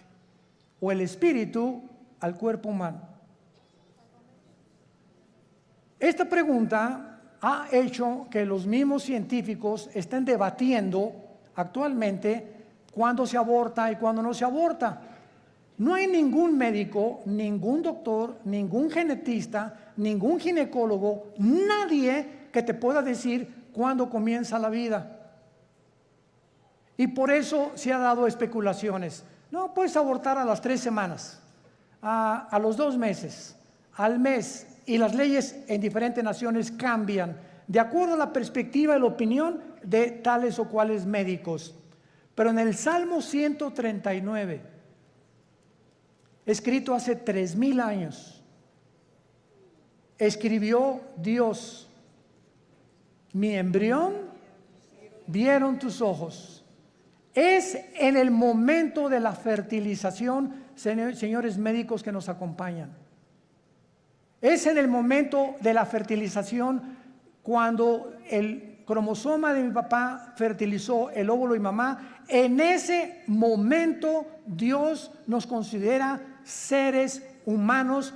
o el espíritu al cuerpo humano? Esta pregunta ha hecho que los mismos científicos estén debatiendo actualmente cuándo se aborta y cuándo no se aborta. No hay ningún médico, ningún doctor, ningún genetista, ningún ginecólogo, nadie que te pueda decir cuándo comienza la vida. Y por eso se ha dado especulaciones. No, puedes abortar a las 3 semanas, a los 2 meses, al mes. Y las leyes en diferentes naciones cambian de acuerdo a la perspectiva y la opinión de tales o cuales médicos. Pero en el Salmo 139, escrito hace 3000 años, escribió Dios: mi embrión vieron tus ojos. Es en el momento de la fertilización, señores médicos que nos acompañan, es en el momento de la fertilización cuando el cromosoma de mi papá fertilizó el óvulo de mi mamá. En ese momento Dios nos considera seres humanos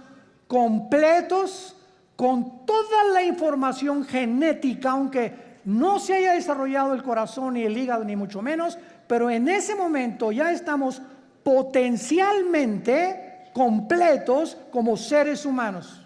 completos, con toda la información genética, aunque no se haya desarrollado el corazón ni el hígado ni mucho menos, pero en ese momento ya estamos potencialmente completos como seres humanos.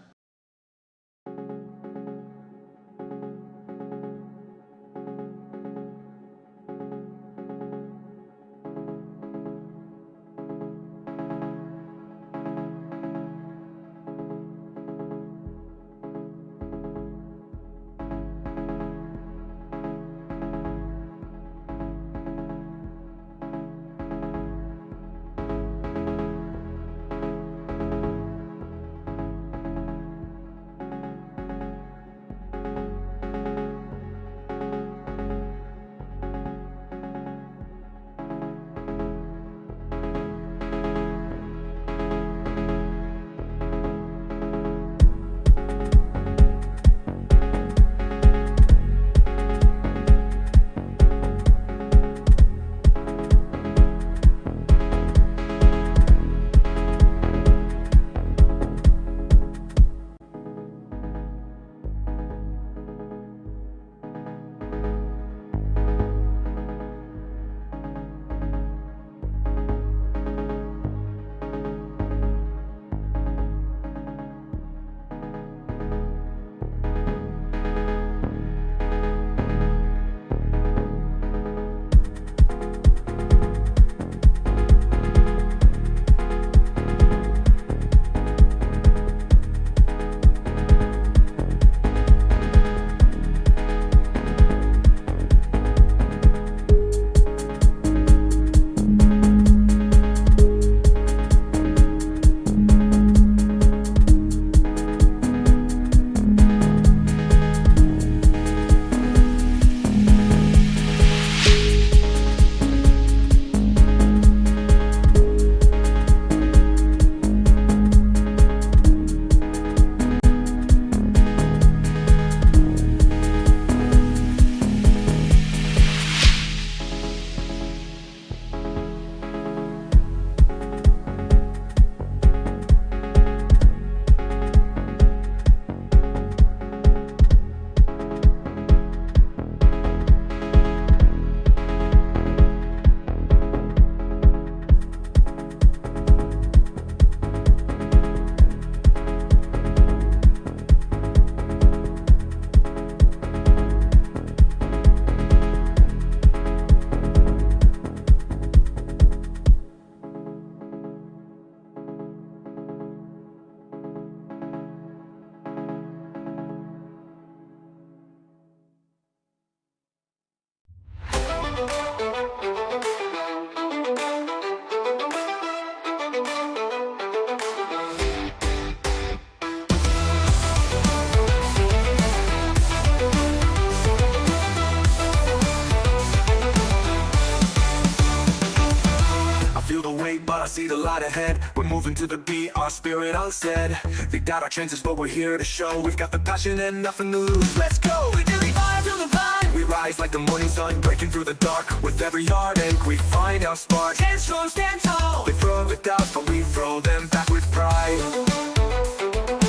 light ahead. We're moving to the beat, our spirit unsaid. They doubt our chances, but we're here to show. We've got the passion and nothing to lose. Let's go! We feel the vibe, feel the vibe. We rise like the morning sun, breaking through the dark. With every heartache, we find our spark. Stand strong, stand tall. They throw the doubts, but we throw them back with pride.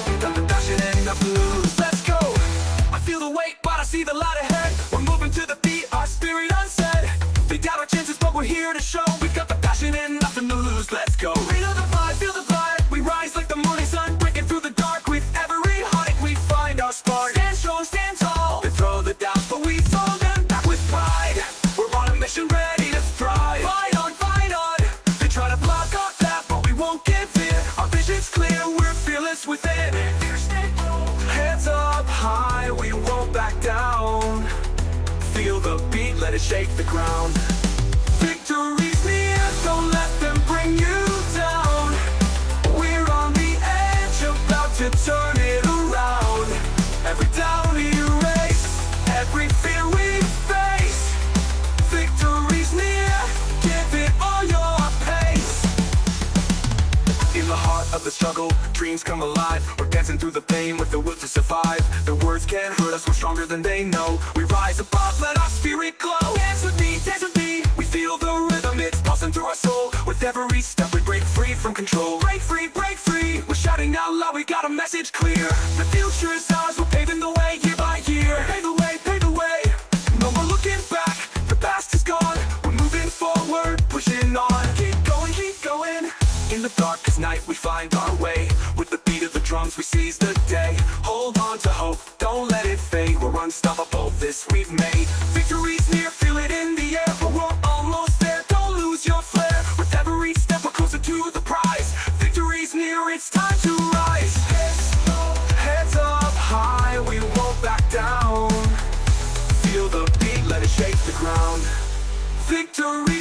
We've got the passion and nothing to lose. Let's go! I feel the weight, but I see the light ahead. We're moving to the beat, our spirit unsaid. They doubt our chances, but we're here to show. We've got the passion and nothing to lose. Let's go. Feel the vibe, feel the vibe. We rise like the morning sun, breaking through the dark. With every heartache, we find our spark. Stand strong, stand tall. They throw the doubts, but we throw them back with pride. We're on a mission, ready to thrive. Fight on, fight on. They try to block our path, but we won't give in. Our vision's clear, we're fearless within. Heads up high, we won't back down. Feel the beat, let it shake the ground. Victory's near, don't let them bring you down. We're on the edge, about to turn it around. Every doubt we erase, every fear we face. Victory's near, give it all your pace. In the heart of the struggle, dreams come alive. We're dancing through the pain with the will to survive. The words can't hurt us, we're stronger than they know. We rise above, let our spirit glow. Dance with me, dance with me. We feel the rhythm, it's pulsing through our soul. With every step we break free from control. Break free, break free. We're shouting out loud, we got a message clear. The future is ours, we're paving the way year by year. Pave the way, pave the way. No more looking back, the past is gone. We're moving forward, pushing on. Keep going, keep going. In the darkest night we find our way. With the beat of the drums we seize the day. Hold on to hope, don't let it fade. We're unstoppable, this we've made. Victory's near, feel it in the air. But we're almost there, don't lose your flair. With every step we're closer to the prize. Victory's near, it's time to rise. Heads up high, we won't back down. Feel the beat, let it shake the ground. Victory